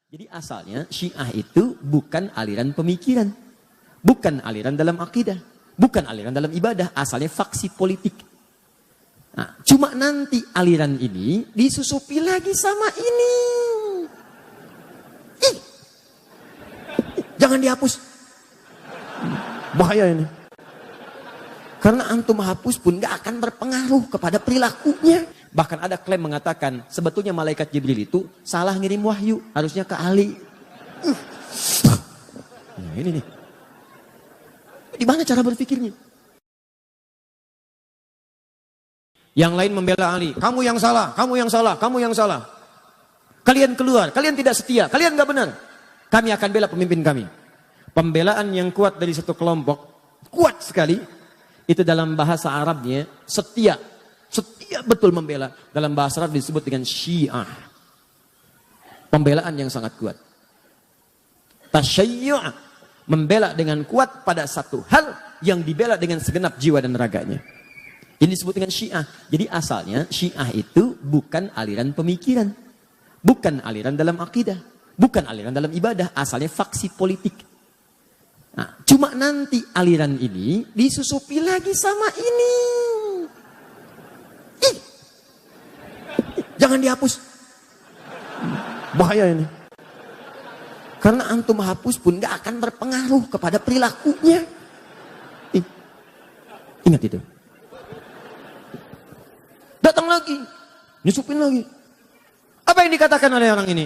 Jadi asalnya Syiah itu bukan aliran pemikiran, bukan aliran dalam akidah, bukan aliran dalam ibadah, asalnya faksi politik. Nah, cuma nanti aliran ini disusupi lagi sama ini. Ih, jangan dihapus. Bahaya ini. Karena antum hapus pun gak akan berpengaruh kepada perilakunya. Bahkan ada klaim mengatakan sebetulnya malaikat Jibril itu salah ngirim wahyu, harusnya ke Ali. Nah, ini nih. Di mana cara berpikirnya? Yang lain membela Ali, kamu yang salah, kamu yang salah, kamu yang salah. Kalian keluar, kalian tidak setia, kalian gak benar. Kami akan bela pemimpin kami. Pembelaan yang kuat dari satu kelompok, kuat sekali. Itu dalam bahasa Arabnya setia. Setia betul membela. Dalam bahasa Arab disebut dengan Syiah. Pembelaan yang sangat kuat. Tasyayyu', membela dengan kuat pada satu hal yang dibela dengan segenap jiwa dan raganya. Ini disebut dengan Syiah. Jadi asalnya Syiah itu bukan aliran pemikiran, bukan aliran dalam akidah, bukan aliran dalam ibadah, asalnya faksi politik. Nah, cuma nanti aliran ini disusupi lagi sama ini. Ih, jangan dihapus. Bahaya ini. Karena antum hapus pun gak akan berpengaruh kepada perilakunya. Ih, ingat itu. Datang lagi, nyusupin lagi. Apa yang dikatakan oleh orang ini?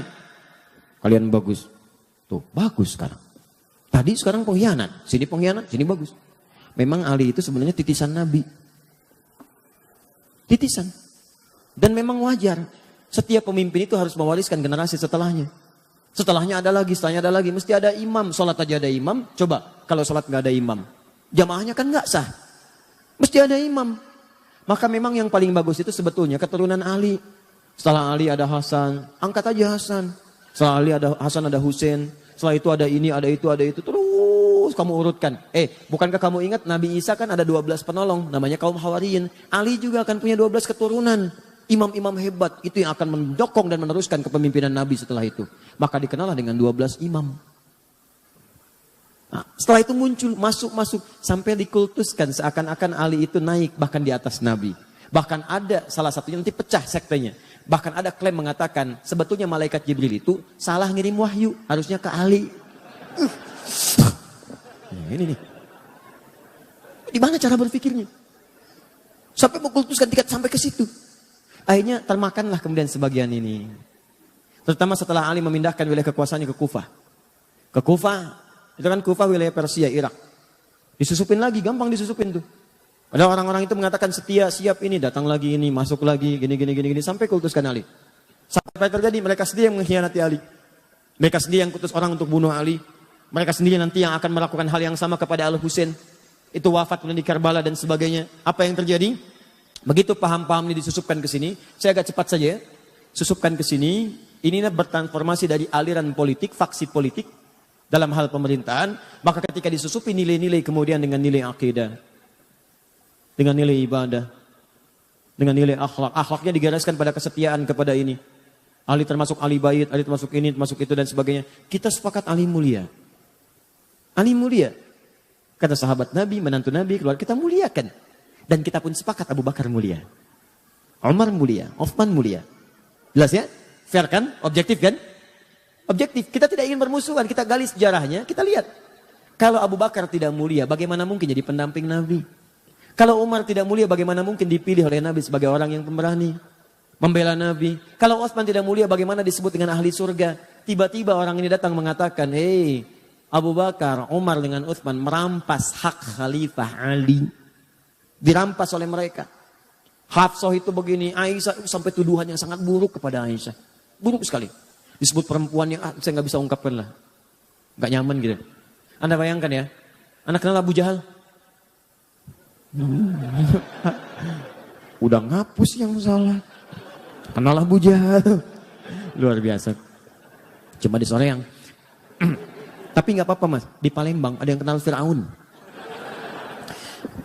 Kalian bagus. Tuh, bagus sekarang. Tadi sekarang pengkhianat, sini bagus. Memang Ali itu sebenarnya titisan Nabi. Titisan. Dan memang wajar. Setiap pemimpin itu harus mewariskan generasi setelahnya. Setelahnya ada lagi, setelahnya ada lagi. Mesti ada imam, sholat aja ada imam. Coba, kalau sholat nggak ada imam. Jamaahnya kan nggak sah. Mesti ada imam. Maka memang yang paling bagus itu sebetulnya keturunan Ali. Setelah Ali ada Hasan, angkat aja Hasan. Setelah Ali ada Hasan, ada Husain. Setelah itu ada ini, ada itu, terus kamu urutkan. Bukankah kamu ingat Nabi Isa kan ada 12 penolong, namanya kaum Hawariyin. Ali juga akan punya 12 keturunan. Imam-imam hebat, itu yang akan mendokong dan meneruskan kepemimpinan Nabi setelah itu. Maka dikenallah dengan 12 imam. Nah, setelah itu muncul, masuk, sampai dikultuskan seakan-akan Ali itu naik bahkan di atas Nabi. Bahkan ada salah satunya nanti pecah sektenya. Bahkan ada klaim mengatakan sebetulnya malaikat Jibril itu salah ngirim wahyu, harusnya ke Ali. Nah, ini nih. Di mana cara berpikirnya? Sampai mengkultuskan tingkat sampai ke situ. Akhirnya termakanlah kemudian sebagian ini. Terutama setelah Ali memindahkan wilayah kekuasaannya ke Kufah. Ke Kufah, itu kan Kufah wilayah Persia, Irak. Disusupin lagi, gampang disusupin tuh. Ada orang-orang itu mengatakan setia, siap ini, datang lagi ini, masuk lagi, gini, sampai kultuskan Ali. Sampai terjadi mereka sendiri yang mengkhianati Ali. Mereka sendiri yang kutus orang untuk bunuh Ali. Mereka sendiri nanti yang akan melakukan hal yang sama kepada Al-Husain. Itu wafat di Karbala dan sebagainya. Apa yang terjadi? Begitu paham-paham ini disusupkan ke sini, saya agak cepat saja ya. Susupkan ke sini, ini bertransformasi dari aliran politik, faksi politik dalam hal pemerintahan. Maka ketika disusupi nilai-nilai kemudian dengan nilai akidah, dengan nilai ibadah, dengan nilai akhlak. Akhlaknya digariskan pada kesetiaan kepada ini. Ali termasuk Ali bait, Ali termasuk ini, termasuk itu dan sebagainya. Kita sepakat Ali mulia. Ali mulia. Kata sahabat Nabi, menantu Nabi, keluar kita muliakan. Dan kita pun sepakat Abu Bakar mulia. Umar mulia, Utsman mulia. Jelas ya? Fair kan? Objektif kan? Objektif. Kita tidak ingin bermusuhan, kita gali sejarahnya, kita lihat. Kalau Abu Bakar tidak mulia, bagaimana mungkin jadi pendamping Nabi? Kalau Umar tidak mulia, bagaimana mungkin dipilih oleh Nabi sebagai orang yang pemberani? Membela Nabi. Kalau Utsman tidak mulia, bagaimana disebut dengan ahli surga? Tiba-tiba orang ini datang mengatakan, hei Abu Bakar, Umar dengan Utsman merampas hak Khalifah Ali. Dirampas oleh mereka. Hafsah itu begini, Aisyah sampai tuduhan yang sangat buruk kepada Aisyah. Buruk sekali. Disebut perempuan yang saya nggak bisa ungkapkan lah. Nggak nyaman gitu. Anda bayangkan ya, Anda kenal Abu Jahal? Udah ngapus yang salah. Kenal Abu Jahal. Luar biasa. Cuma di sore yang tapi nggak apa-apa mas. Di Palembang ada yang kenal Firaun.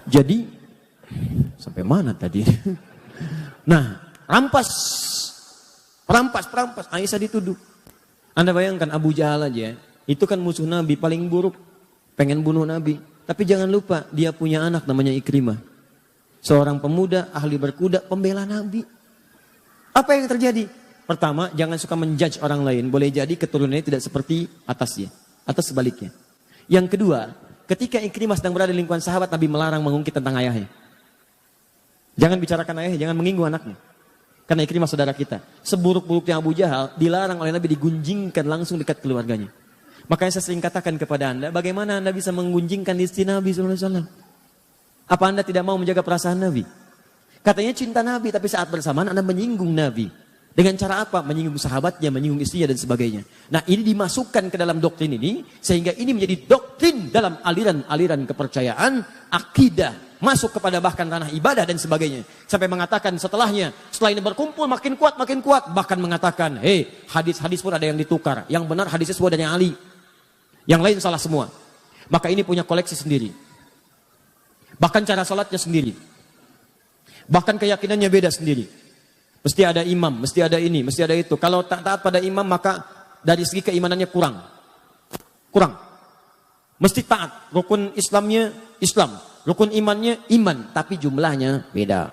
Jadi sampai mana tadi? Nah, rampas. Aisyah dituduh. Anda bayangkan Abu Jahal aja, itu kan musuh Nabi paling buruk, pengen bunuh Nabi. Tapi jangan lupa, dia punya anak namanya Ikrimah. Seorang pemuda, ahli berkuda, pembela Nabi. Apa yang terjadi? Pertama, jangan suka menjudge orang lain. Boleh jadi keturunannya tidak seperti atasnya, atau sebaliknya. Yang kedua, ketika Ikrimah sedang berada di lingkungan sahabat, Nabi melarang mengungkit tentang ayahnya. Jangan bicarakan ayahnya, jangan menyinggung anaknya. Karena Ikrimah saudara kita. Seburuk-buruknya Abu Jahal, dilarang oleh Nabi digunjingkan langsung dekat keluarganya. Makanya saya sering katakan kepada Anda, bagaimana Anda bisa menggunjingkan istri Nabi SAW? Apa Anda tidak mau menjaga perasaan Nabi? Katanya cinta Nabi, tapi saat bersamaan Anda menyinggung Nabi. Dengan cara apa? Menyinggung sahabatnya, menyinggung istrinya dan sebagainya. Nah, ini dimasukkan ke dalam doktrin ini, sehingga ini menjadi doktrin dalam aliran-aliran kepercayaan, akidah, masuk kepada bahkan ranah ibadah dan sebagainya. Sampai mengatakan setelah ini berkumpul makin kuat, bahkan mengatakan, hadis-hadis pun ada yang ditukar. Yang benar hadisnya semua dari Ali. Yang lain salah semua. Maka ini punya koleksi sendiri. Bahkan cara salatnya sendiri. Bahkan keyakinannya beda sendiri. Mesti ada imam, mesti ada ini, mesti ada itu. Kalau tak taat pada imam, maka dari segi keimanannya kurang. Mesti taat. Rukun Islamnya Islam. Rukun imannya iman. Tapi jumlahnya beda.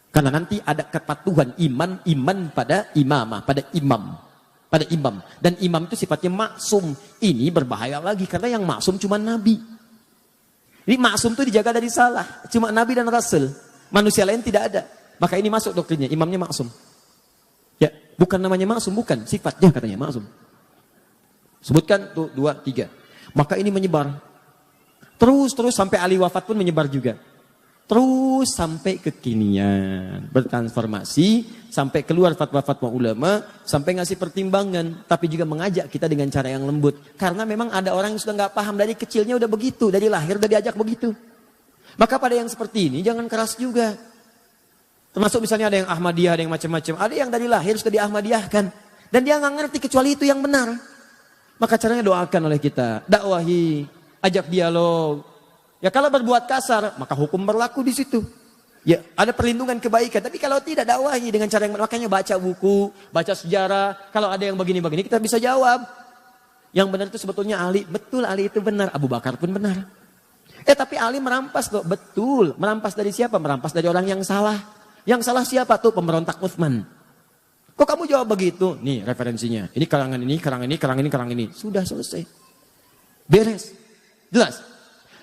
Karena nanti ada kepatuhan iman pada imamah, pada imam. Dan imam itu sifatnya maksum. Ini berbahaya lagi karena yang maksum cuma Nabi. Jadi maksum itu dijaga dari salah. Cuma Nabi dan Rasul. Manusia lain tidak ada. Maka ini masuk doktrinnya, imamnya maksum. Ya, bukan namanya maksum, bukan. Sifatnya katanya maksum. Sebutkan tuh 2, 3. Maka ini menyebar. Terus sampai Ali wafat pun menyebar juga. Terus sampai kekinian. Bertransformasi, sampai keluar fatwa-fatwa ulama, sampai ngasih pertimbangan. Tapi juga mengajak kita dengan cara yang lembut. Karena memang ada orang yang sudah nggak paham, dari kecilnya udah begitu. Dari lahir udah diajak begitu. Maka pada yang seperti ini jangan keras juga. Termasuk misalnya ada yang Ahmadiyah, ada yang macam-macam. Ada yang dari lahir sudah di-Ahmadiyahkan. Dan dia nggak ngerti kecuali itu yang benar. Maka caranya doakan oleh kita. Dakwahi, ajak dialog. Ya kalau berbuat kasar, maka hukum berlaku di situ. Ya ada perlindungan kebaikan. Tapi kalau tidak, dakwahi dengan cara yang benar. Makanya baca buku, baca sejarah. Kalau ada yang begini-begini kita bisa jawab. Yang benar itu sebetulnya Ali. Betul, Ali itu benar. Abu Bakar pun benar. Tapi Ali merampas loh. Betul. Merampas dari siapa? Merampas dari orang yang salah. Yang salah siapa tuh? Pemberontak Utsman. Kok kamu jawab begitu? Nih referensinya. Ini karangan ini. Sudah selesai. Beres. Jelas.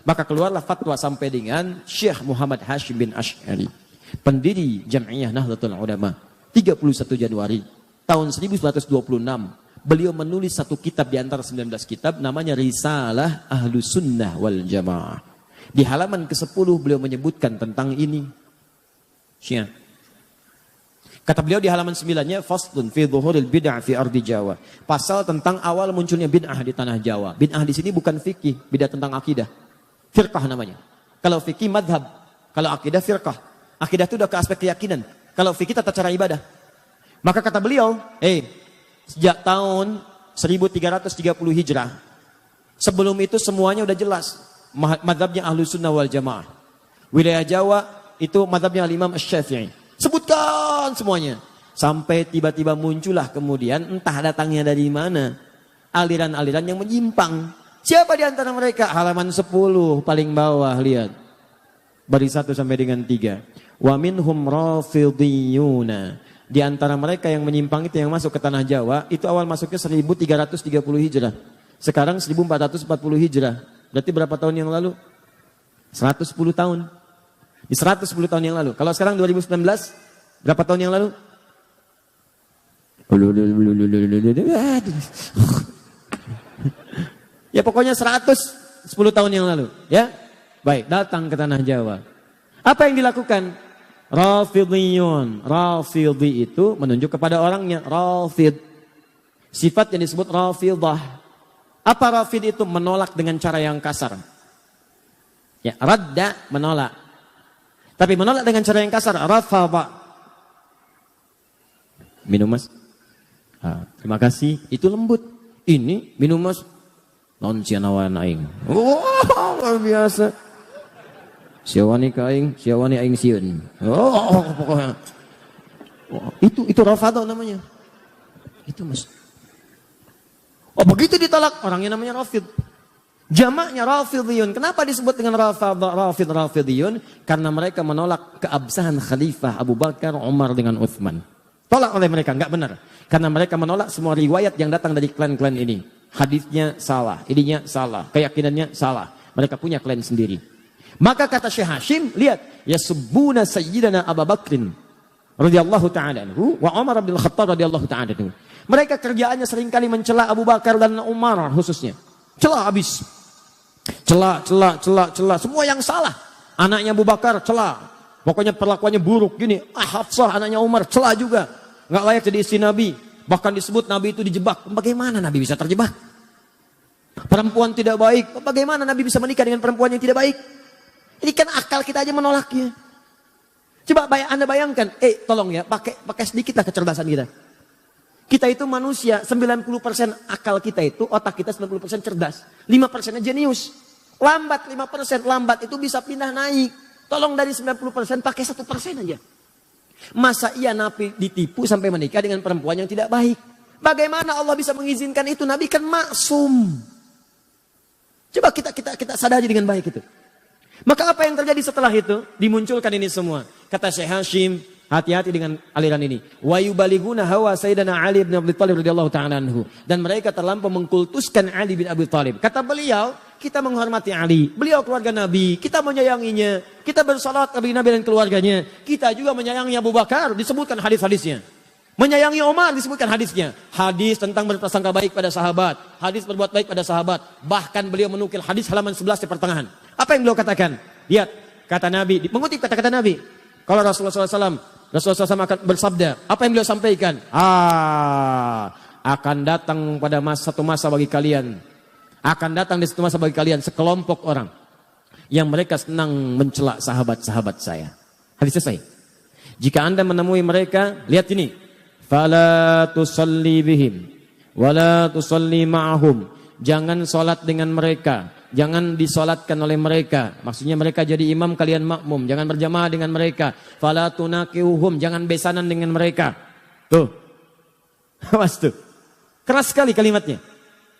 Maka keluarlah fatwa sampai dengan Syekh Muhammad Hashim bin Asy'ari. Pendiri Jam'iyah Nahdlatul Ulama. 31 Januari tahun 1926. Beliau menulis satu kitab di antara 19 kitab. Namanya Risalah Ahlus Sunnah wal Jamaah. Di halaman ke-10 beliau menyebutkan tentang ini. Syiah. Kata beliau di halaman 9-nya, faslun fi dhuhuril bid'ah fi ardi Jawa. Pasal tentang awal munculnya bid'ah di tanah Jawa. Bid'ah di sini bukan fikih, bid'ah tentang akidah. Firqah namanya. Kalau fikih madhab, kalau akidah firqah. Akidah itu udah ke aspek keyakinan. Kalau fikih tata cara ibadah. Maka kata beliau, sejak tahun 1330 Hijrah, sebelum itu semuanya udah jelas. Madhabnya Ahlus Sunnah wal Jamaah. Wilayah Jawa itu madhabnya Imam Asy-Syafi'i. Sebutkan semuanya. Sampai tiba-tiba muncullah kemudian entah datangnya dari mana. Aliran-aliran yang menyimpang. Siapa di antara mereka? Halaman 10 paling bawah, lihat. Baris 1 sampai dengan 3. Wa minhum rafidhiyuna. Di antara mereka yang menyimpang itu yang masuk ke tanah Jawa. Itu awal masuknya 1330 Hijrah. Sekarang 1440 Hijrah. Berarti berapa tahun yang lalu? 110 tahun. Di 110 tahun yang lalu. Kalau sekarang 2019, berapa tahun yang lalu? Ya pokoknya 110 tahun yang lalu. Ya, baik, datang ke tanah Jawa. Apa yang dilakukan? Rafidhiyun. Rafidhi itu menunjuk kepada orangnya. Rafid. Sifat yang disebut Rafidah. Apa Rafid itu? Menolak dengan cara yang kasar. Ya, radda, menolak. Tapi menolak dengan cara yang kasar. Rafadha. Minum mas. Terima kasih. Itu lembut. Ini minum mas. Non sianawan aing. Luar biasa. Siawani ka aing, siawani aing sieun. Pokoknya. Itu Rafadha namanya. Itu mas. Oh begitu ditolak, orangnya namanya Rafid. Jamaknya Rafidiyun. Kenapa disebut dengan Rafidiyun? Karena mereka menolak keabsahan Khalifah Abu Bakar, Umar dengan Uthman. Tolak oleh mereka, enggak benar. Karena mereka menolak semua riwayat yang datang dari klan-klan ini. Hadisnya salah, ininya salah, keyakinannya salah. Mereka punya klan sendiri. Maka kata Syekh Hashim, lihat, yasubbuna sayyidana Abu Bakrin radhiyallahu ta'ala anhu wa Umar bin Khattab radhiyallahu ta'ala anhu. Mereka kerjaannya seringkali mencela Abu Bakar dan Umar khususnya. Cela habis. Cela. Semua yang salah. Anaknya Abu Bakar cela. Pokoknya perlakuannya buruk gini. Hafsah anaknya Umar cela juga. Nggak layak jadi istri Nabi. Bahkan disebut Nabi itu dijebak. Bagaimana Nabi bisa terjebak? Perempuan tidak baik. Bagaimana Nabi bisa menikah dengan perempuan yang tidak baik? Ini kan akal kita aja menolaknya. Coba Anda bayangkan. Tolong ya. Pakai sedikit lah kecerdasan kita. Kita itu manusia, 90% akal kita itu, otak kita 90% cerdas. 5% jenius. Lambat 5%, lambat itu bisa pindah naik. Tolong dari 90% pakai 1% aja. Masa iya Nabi ditipu sampai menikah dengan perempuan yang tidak baik? Bagaimana Allah bisa mengizinkan itu? Nabi kan maksum. Coba kita sadari dengan baik itu. Maka apa yang terjadi setelah itu? Dimunculkan ini semua. Kata Syekh Hashim, hati-hati dengan aliran ini. Wa yubaliguna hawa Sayyidina Ali bin Abi Thalib radhiyallahu ta'ala anhu. Dan mereka terlampau mengkultuskan Ali bin Abi Thalib. Kata beliau, kita menghormati Ali. Beliau keluarga Nabi. Kita menyayanginya. Kita bersalat kepada Nabi dan keluarganya. Kita juga menyayangi Abu Bakar. Disebutkan hadis-hadisnya. Menyayangi Umar disebutkan hadisnya. Hadis tentang berprasangka baik pada sahabat. Hadis berbuat baik pada sahabat. Bahkan beliau menukil hadis halaman 11 di pertengahan. Apa yang beliau katakan? Lihat, kata Nabi. Mengutip kata-kata Nabi. Kalau Rasulullah SAW akan bersabda. Apa yang beliau sampaikan? Akan datang pada satu masa bagi kalian. Akan datang di satu masa bagi kalian sekelompok orang. Yang mereka senang mencela sahabat-sahabat saya. Hadis selesai. Jika Anda menemui mereka, lihat ini. Fala tusalli bihim. Wala tusalli ma'ahum. Jangan sholat dengan mereka. Jangan disolatkan oleh mereka. Maksudnya mereka jadi imam, kalian makmum. Jangan berjamaah dengan mereka. Fala tunakiuhum. Jangan besanan dengan mereka. Tuh. Awas tuh. Keras sekali kalimatnya.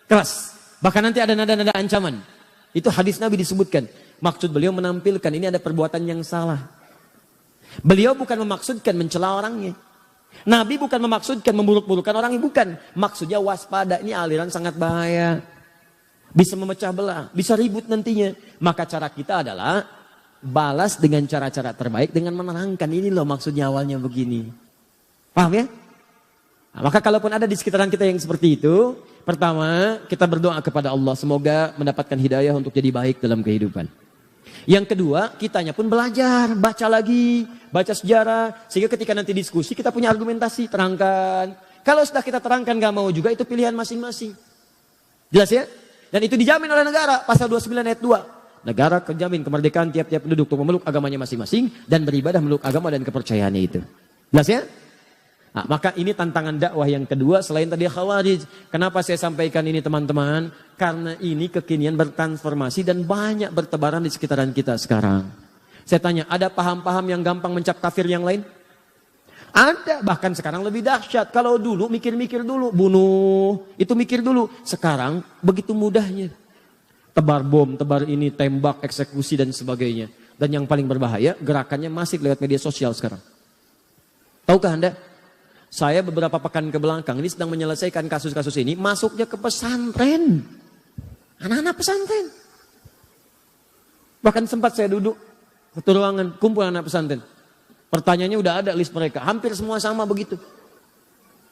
Keras. Bahkan nanti ada nada-nada ancaman. Itu hadis Nabi disebutkan. Maksud beliau menampilkan ini ada perbuatan yang salah. Beliau bukan memaksudkan mencela orangnya. Nabi bukan memaksudkan memburuk-burukan orangnya. Bukan. Maksudnya waspada. Ini aliran sangat bahaya. Bisa memecah belah, bisa ribut nantinya. Maka cara kita adalah balas dengan cara-cara terbaik dengan menerangkan. Ini loh maksudnya awalnya begini. Paham ya? Nah, maka kalaupun ada di sekitaran kita yang seperti itu, pertama kita berdoa kepada Allah. Semoga mendapatkan hidayah untuk jadi baik dalam kehidupan. Yang kedua, kitanya pun belajar, baca lagi, baca sejarah. Sehingga ketika nanti diskusi kita punya argumentasi, terangkan. Kalau sudah kita terangkan gak mau juga, itu pilihan masing-masing. Jelas ya? Dan itu dijamin oleh negara, pasal 29 ayat 2. Negara menjamin kemerdekaan tiap-tiap penduduk untuk memeluk agamanya masing-masing dan beribadah meluk agama dan kepercayaannya itu. Jelas ya? Nah, maka ini tantangan dakwah yang kedua selain tadi Khawarij. Kenapa saya sampaikan ini teman-teman? Karena ini kekinian bertransformasi dan banyak bertebaran di sekitaran kita sekarang. Saya tanya, ada paham-paham yang gampang mencap kafir yang lain? Ada, bahkan sekarang lebih dahsyat. Kalau dulu mikir-mikir dulu, bunuh, itu mikir dulu. Sekarang begitu mudahnya. Tebar bom, tebar ini, tembak, eksekusi dan sebagainya. Dan yang paling berbahaya, gerakannya masif lewat media sosial sekarang. Tahukah Anda? Saya beberapa pekan ke belakang ini sedang menyelesaikan kasus-kasus ini, masuknya ke pesantren. Anak-anak pesantren. Bahkan sempat saya duduk satu ruangan, kumpul anak pesantren. Pertanyaannya udah ada list mereka. Hampir semua sama begitu.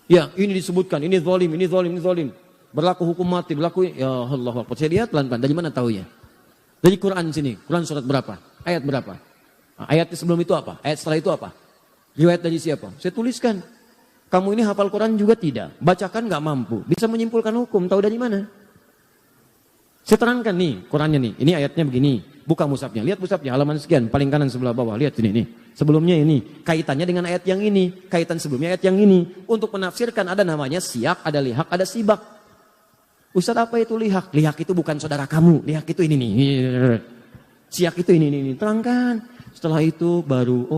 Ya, ini disebutkan. Ini zalim, ini zalim, ini zalim. Berlaku hukum mati, berlaku. Ya Allah. Saya lihat pelan-pelan. Dari mana tahu ya? Dari Quran sini. Quran surat berapa? Ayat berapa? Nah, ayat sebelum itu apa? Ayat setelah itu apa? Riwayat dari siapa? Saya tuliskan. Kamu ini hafal Quran juga tidak. Bacakan gak mampu. Bisa menyimpulkan hukum. Tahu dari mana? Saya terangkan nih Qurannya nih. Ini ayatnya begini. Buka mushafnya. Lihat mushafnya halaman sekian. Paling kanan sebelah bawah. Lihat ini nih. Sebelumnya ini. Kaitannya dengan ayat yang ini. Kaitan sebelumnya ayat yang ini. Untuk menafsirkan ada namanya siyak, ada lihak, ada sibak. Ustaz apa itu lihak? Lihak itu bukan saudara kamu. Lihak itu ini nih. Siyak itu ini. Terangkan. Setelah itu baru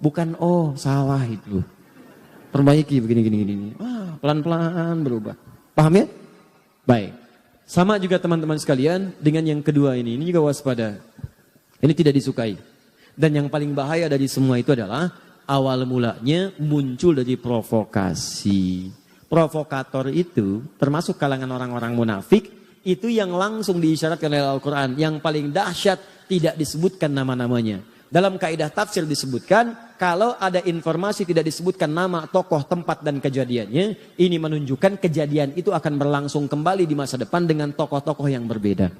bukan salah itu. Perbaiki begini. Pelan-pelan berubah. Paham ya? Baik. Sama juga teman-teman sekalian dengan yang kedua ini juga waspada. Ini tidak disukai. Dan yang paling bahaya dari semua itu adalah awal mulanya muncul dari provokasi. Provokator itu termasuk kalangan orang-orang munafik itu yang langsung diisyaratkan oleh Al-Quran. Yang paling dahsyat tidak disebutkan nama-namanya. Dalam kaidah tafsir disebutkan kalau ada informasi tidak disebutkan nama, tokoh, tempat dan kejadiannya, ini menunjukkan kejadian itu akan berlangsung kembali di masa depan dengan tokoh-tokoh yang berbeda.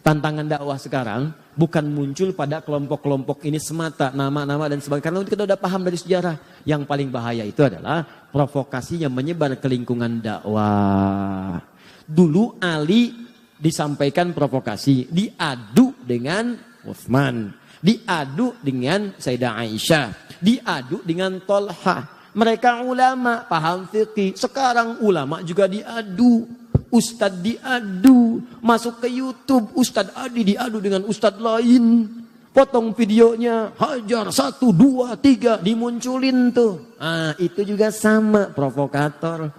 Tantangan dakwah sekarang bukan muncul pada kelompok-kelompok ini semata, nama-nama dan sebagainya. Karena kita sudah paham dari sejarah. Yang paling bahaya itu adalah provokasinya menyebar ke lingkungan dakwah. Dulu Ali disampaikan provokasi, diadu dengan Utsman. Diadu dengan Sayyidah Aisyah, diadu dengan Tolha. Mereka ulama, paham fikih. Sekarang ulama juga diadu, ustadz diadu, masuk ke YouTube, Ustadz Adi diadu dengan ustadz lain. Potong videonya, hajar 1, 2, 3, dimunculin tuh. Ah, itu juga sama, provokator.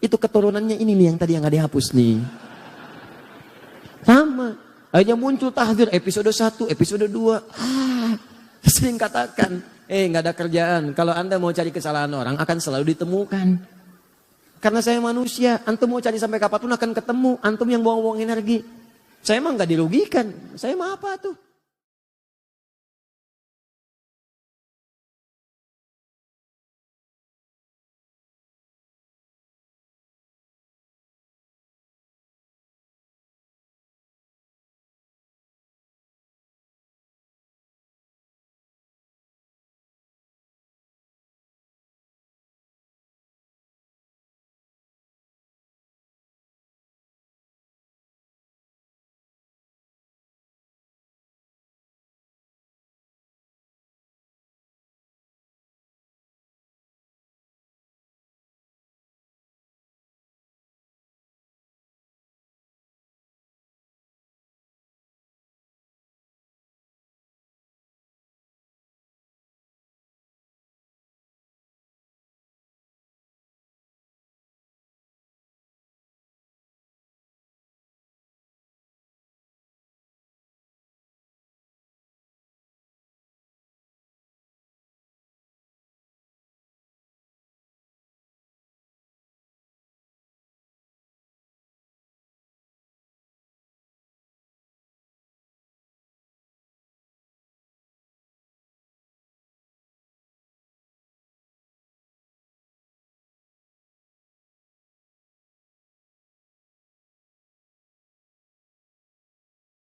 Itu keturunannya ini nih yang tadi yang gak dihapus nih. Sama. Akhirnya muncul tahdzir episode 1, episode 2. Sering katakan, nggak ada kerjaan. Kalau Anda mau cari kesalahan orang akan selalu ditemukan. Karena saya manusia, antum mau cari sampai kapanpun akan ketemu. Antum yang buang-buang energi. Saya emang nggak dirugikan. Saya mah apa tuh?